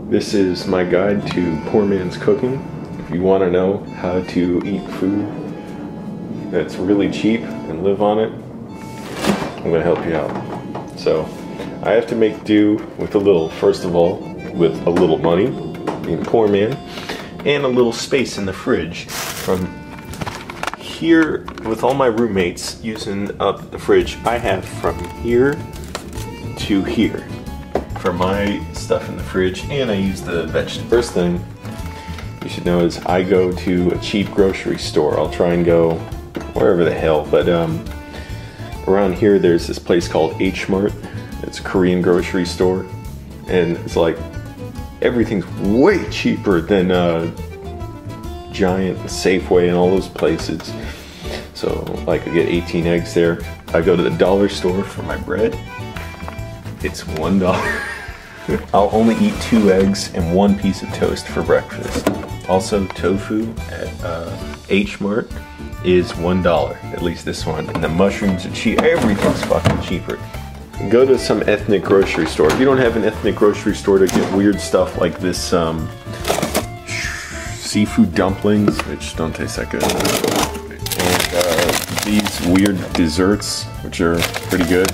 This is my guide to poor man's cooking. If you want to know how to eat food that's really cheap and live on it, I'm going to help you out. So, I have to make do with a little, first of all, with a little money, being a poor man, and a little space in the fridge. From here, with all my roommates using up the fridge, I have from here to here for my stuff in the fridge, and I use the vegetables. First thing you should know is I go to a cheap grocery store. I'll try and go wherever the hell, but around here there's this place called H Mart. It's a Korean grocery store, and it's like everything's way cheaper than Giant, Safeway, and all those places. So like I get 18 eggs there. I go to the dollar store for my bread. It's $1. I'll only eat 2 eggs and 1 piece of toast for breakfast. Also, tofu at H Mart is $1, at least this one. And the mushrooms are cheap. Everything's fucking cheaper. Go to some ethnic grocery store. If you don't have an ethnic grocery store to get weird stuff like this seafood dumplings, which don't taste that good, and these weird desserts, which are pretty good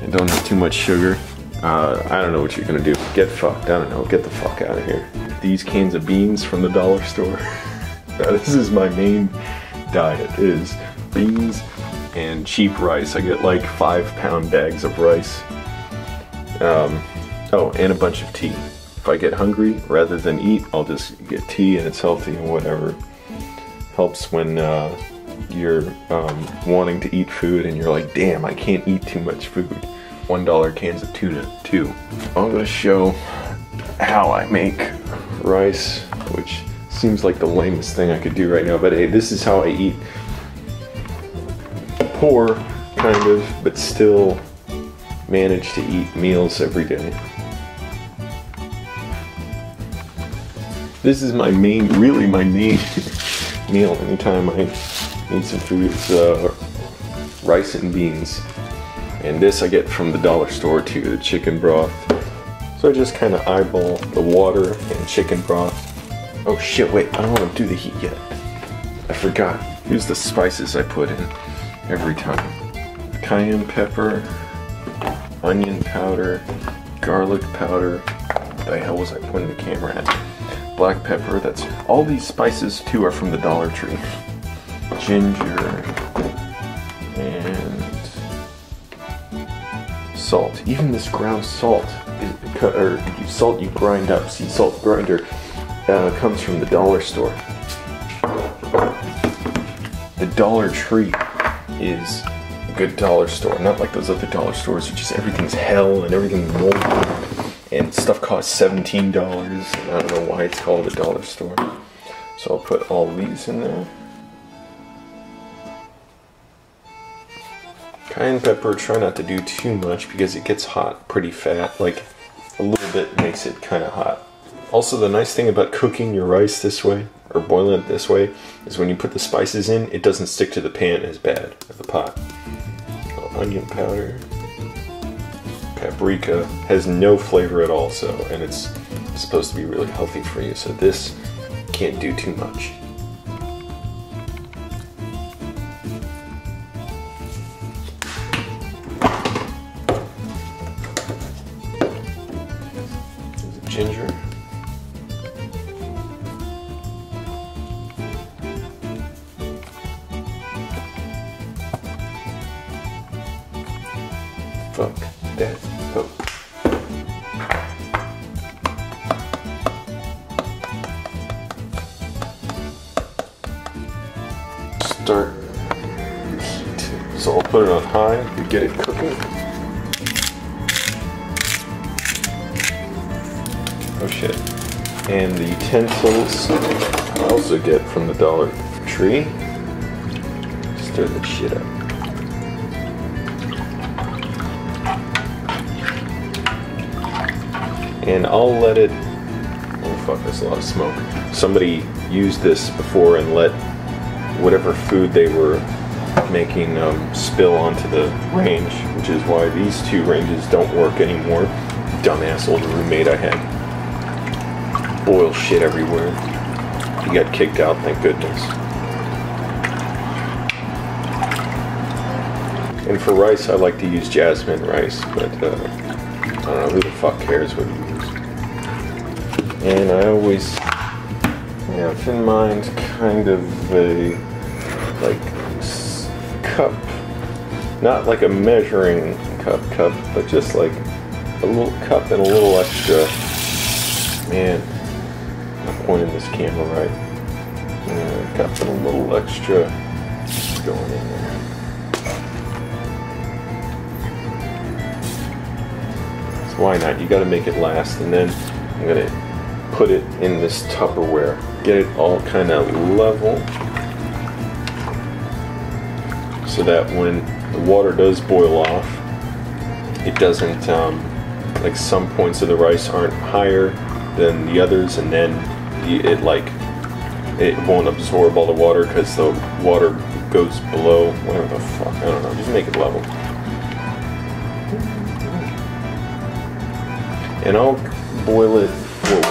and don't have too much sugar, I don't know what you're gonna do. Get fucked. I don't know. Get the fuck out of here. These cans of beans from the dollar store. This is my main diet, is beans and cheap rice. I get like 5-pound bags of rice. Oh, and a bunch of tea. If I get hungry, rather than eat, I'll just get tea, and it's healthy and whatever. Helps when you're wanting to eat food and you're like, damn, I can't eat too much food. $1 cans of tuna, too. I'm gonna show how I make rice, which seems like the lamest thing I could do right now, but hey, this is how I eat. Poor, kind of, but still manage to eat meals every day. This is my main, really my main meal anytime I need some food. It's rice and beans. And this I get from the dollar store too, the chicken broth. So I just kind of eyeball the water and chicken broth. Oh shit, wait, I don't want to do the heat yet. I forgot. Here's the spices I put in every time. Cayenne pepper, onion powder, garlic powder. What the hell was I pointing the camera at? Black pepper, that's, all these spices too are from the Dollar Tree. Ginger, and salt. Even this ground salt, or salt you grind up, sea salt grinder, comes from the dollar store. The Dollar Tree is a good dollar store, not like those other dollar stores, which just everything's hell and everything's moldy, and stuff costs $17, and I don't know why it's called a dollar store. So I'll put all these in there. Cayenne pepper, try not to do too much because it gets hot pretty fast. Like a little bit makes it kind of hot. Also, the nice thing about cooking your rice this way, or boiling it this way, is when you put the spices in, it doesn't stick to the pan as bad, or the pot. So, onion powder. Paprika has no flavor at all, so, and it's supposed to be really healthy for you, so this can't do too much. Ginger. Fuck that. Oh. Start heat. So I'll put it on high to get it cooking. Oh shit. And the utensils I also get from the Dollar Tree. Stir the shit up. And I'll let it, oh fuck, there's a lot of smoke. Somebody used this before and let whatever food they were making spill onto the range, which is why these two ranges don't work anymore. Dumbass old roommate I had. boil shit everywhere. He got kicked out, thank goodness. And for rice, I like to use jasmine rice, but I don't know, who the fuck cares what you use. And I always have in mind kind of a, like, cup. Not like a measuring cup, but just like a little cup and a little extra. Man, I'm pointing this camera right. Cup and a little extra going in there. Why not? You got to make it last, and then I'm going to put it in this Tupperware. Get it all kind of level so that when the water does boil off, it doesn't, like some points of the rice aren't higher than the others, and then it won't absorb all the water because the water goes below, whatever the fuck, I don't know, just make it level. And I'll boil it, well,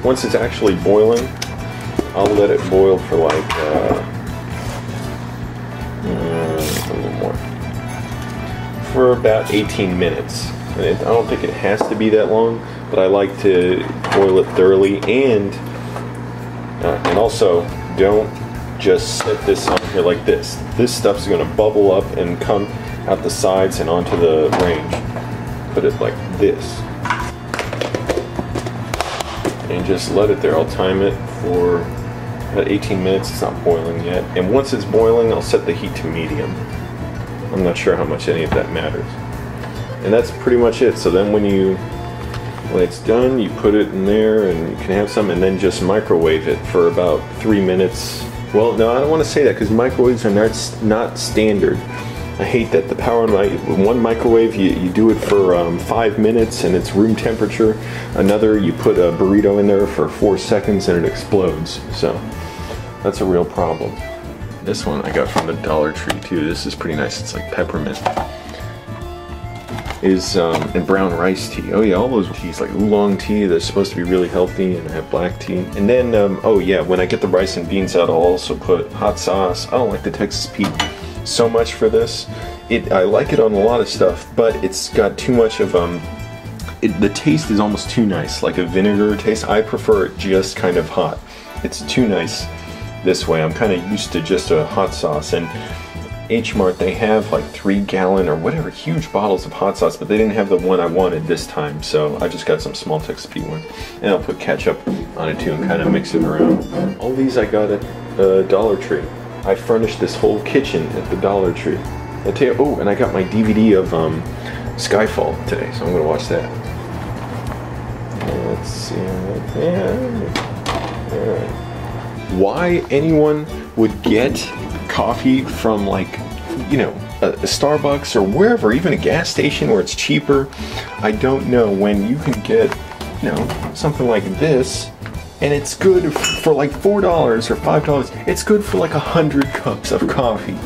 once it's actually boiling, I'll let it boil for like, a little more, for about 18 minutes. And I don't think it has to be that long, but I like to boil it thoroughly, and also don't just set this on here like this. This stuff's gonna bubble up and come out the sides and onto the range. Put it like this. And just let it there. I'll time it for about 18 minutes. It's not boiling yet. And once it's boiling, I'll set the heat to medium. I'm not sure how much any of that matters. And that's pretty much it. So then when it's done, you put it in there and you can have some, and then just microwave it for about 3 minutes. Well, no, I don't want to say that because microwaves are not standard. I hate that the power on one microwave, you do it for 5 minutes and it's room temperature. Another, you put a burrito in there for 4 seconds and it explodes. So that's a real problem. This one I got from the Dollar Tree too. This is pretty nice. It's like peppermint. And brown rice tea. Oh yeah, all those teas, like oolong tea, they're supposed to be really healthy, and I have black tea. And then, oh yeah, when I get the rice and beans out, I'll also put hot sauce. I don't like the Texas Pete so much for this. I like it on a lot of stuff, but it's got too much of the taste is almost too nice, like a vinegar taste. I prefer it just kind of hot. It's too nice this way. I'm kind of used to just a hot sauce, and H Mart, they have like 3-gallon or whatever huge bottles of hot sauce, but they didn't have the one I wanted this time, so I just got some small Texas Pete ones, and I'll put ketchup on it too and kind of mix it around. All these I got at Dollar Tree. I furnished this whole kitchen at the Dollar Tree. I tell you, oh, and I got my DVD of Skyfall today, so I'm gonna watch that. Let's see. Yeah. Alright. Why anyone would get coffee from, like, you know, a Starbucks or wherever, even a gas station where it's cheaper, I don't know, when you can get, you know, something like this, and it's good for like $4 or $5. It's good for like 100 cups of coffee.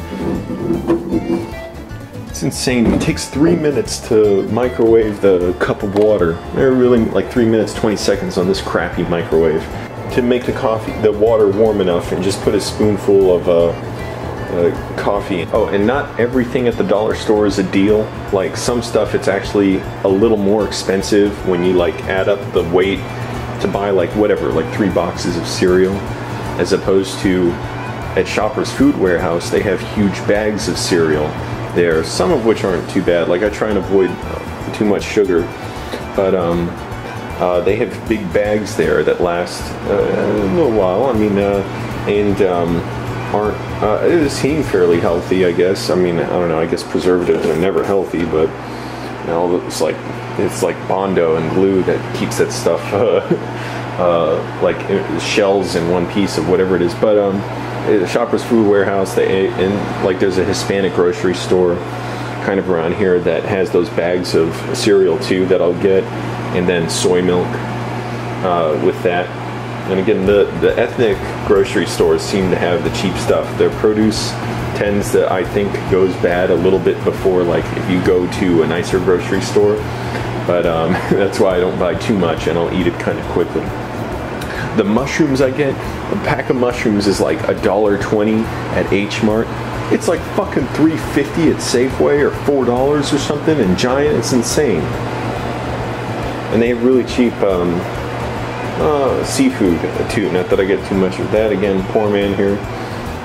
It's insane. It takes 3 minutes to microwave the cup of water. They're really like 3 minutes, 20 seconds on this crappy microwave to make the water warm enough, and just put a spoonful of coffee. Oh, and not everything at the dollar store is a deal. Like some stuff, it's actually a little more expensive when you like add up the weight to buy like whatever, like 3 boxes of cereal, as opposed to at Shoppers Food Warehouse, they have huge bags of cereal there, some of which aren't too bad. Like I try and avoid too much sugar, but they have big bags there that last a little while. I mean, it seem fairly healthy, I guess. I mean, I don't know, I guess preservatives are never healthy, but you know, it's like Bondo and glue that keeps that stuff like shells in one piece of whatever it is. But Shoppers Food Warehouse, there's a Hispanic grocery store kind of around here that has those bags of cereal too that I'll get, and then soy milk with that. And again, the ethnic grocery stores seem to have the cheap stuff. Their produce tends to, I think, goes bad a little bit before, like, if you go to a nicer grocery store. But that's why I don't buy too much, and I'll eat it kind of quickly. The mushrooms I get, a pack of mushrooms is like $1.20 at H Mart. It's like fucking $3.50 at Safeway or $4 or something, and Giant. It's insane. And they have really cheap seafood too. Not that I get too much of that. Again, poor man here.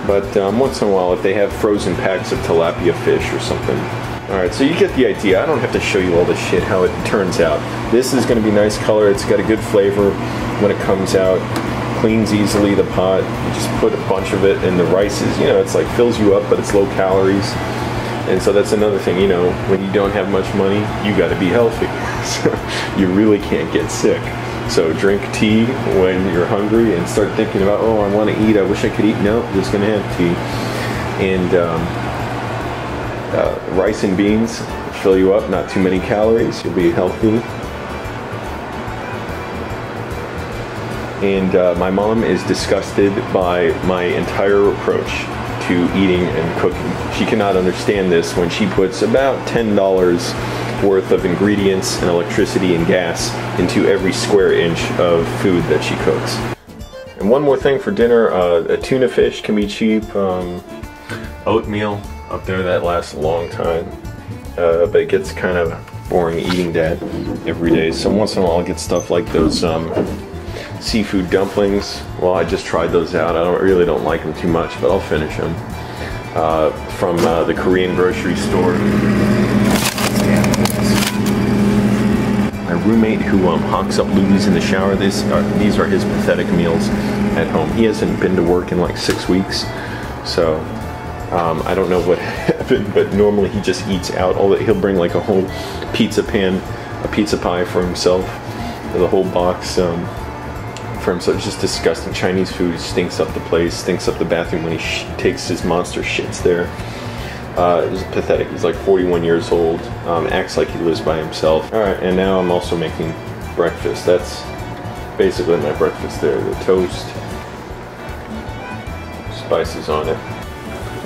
But once in a while, if they have frozen packs of tilapia fish or something. Alright, so you get the idea. I don't have to show you all this shit, how it turns out. This is going to be nice color. It's got a good flavor when it comes out. Cleans easily the pot. You just put a bunch of it, and the rice is, you know, it's like fills you up, but it's low calories. And so that's another thing, you know, when you don't have much money, you got to be healthy. So you really can't get sick. So drink tea when you're hungry and start thinking about, oh, I want to eat, I wish I could eat. No, just going to have tea. And rice and beans fill you up, not too many calories, you'll be healthy. And my mom is disgusted by my entire approach to eating and cooking. She cannot understand this when she puts about $10 worth of ingredients and electricity and gas into every square inch of food that she cooks. And one more thing for dinner, a tuna fish can be cheap. Oatmeal up there, that lasts a long time, but it gets kind of boring eating that every day. So once in a while I'll get stuff like those seafood dumplings. Well, I just tried those out. I really don't like them too much, but I'll finish them. From the Korean grocery store. My roommate who hawks up loogies in the shower, these are his pathetic meals at home. He hasn't been to work in like 6 weeks, so I don't know what happened, but normally he just eats out all that. He'll bring like a whole pizza pan, a pizza pie for himself, the whole box for himself. It's just disgusting. Chinese food stinks up the place, stinks up the bathroom when he takes his monster shits there. It's pathetic. He's like 41 years old, acts like he lives by himself. Alright, and now I'm also making breakfast. That's basically my breakfast there. The toast, spices on it.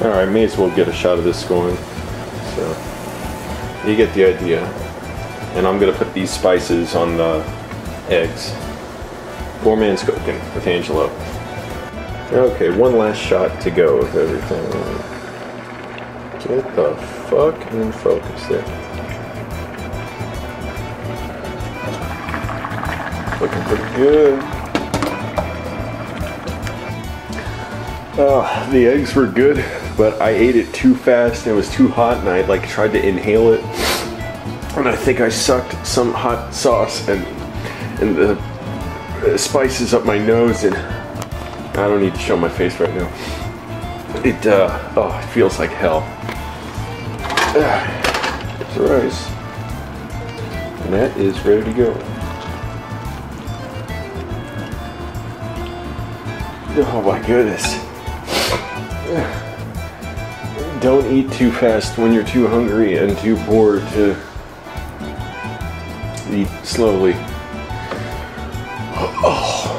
Alright, may as well get a shot of this going. So, you get the idea. And I'm going to put these spices on the eggs. Poor man's cooking with Angelo. Okay, one last shot to go of everything. Get the fuck in focus there. Looking pretty good. Oh, the eggs were good, but I ate it too fast. It was too hot, and I like tried to inhale it, and I think I sucked some hot sauce and the spices up my nose, and I don't need to show my face right now. It feels like hell. There's the rice, and that is ready to go. Oh my goodness. Don't eat too fast when you're too hungry and too bored to eat slowly. Oh.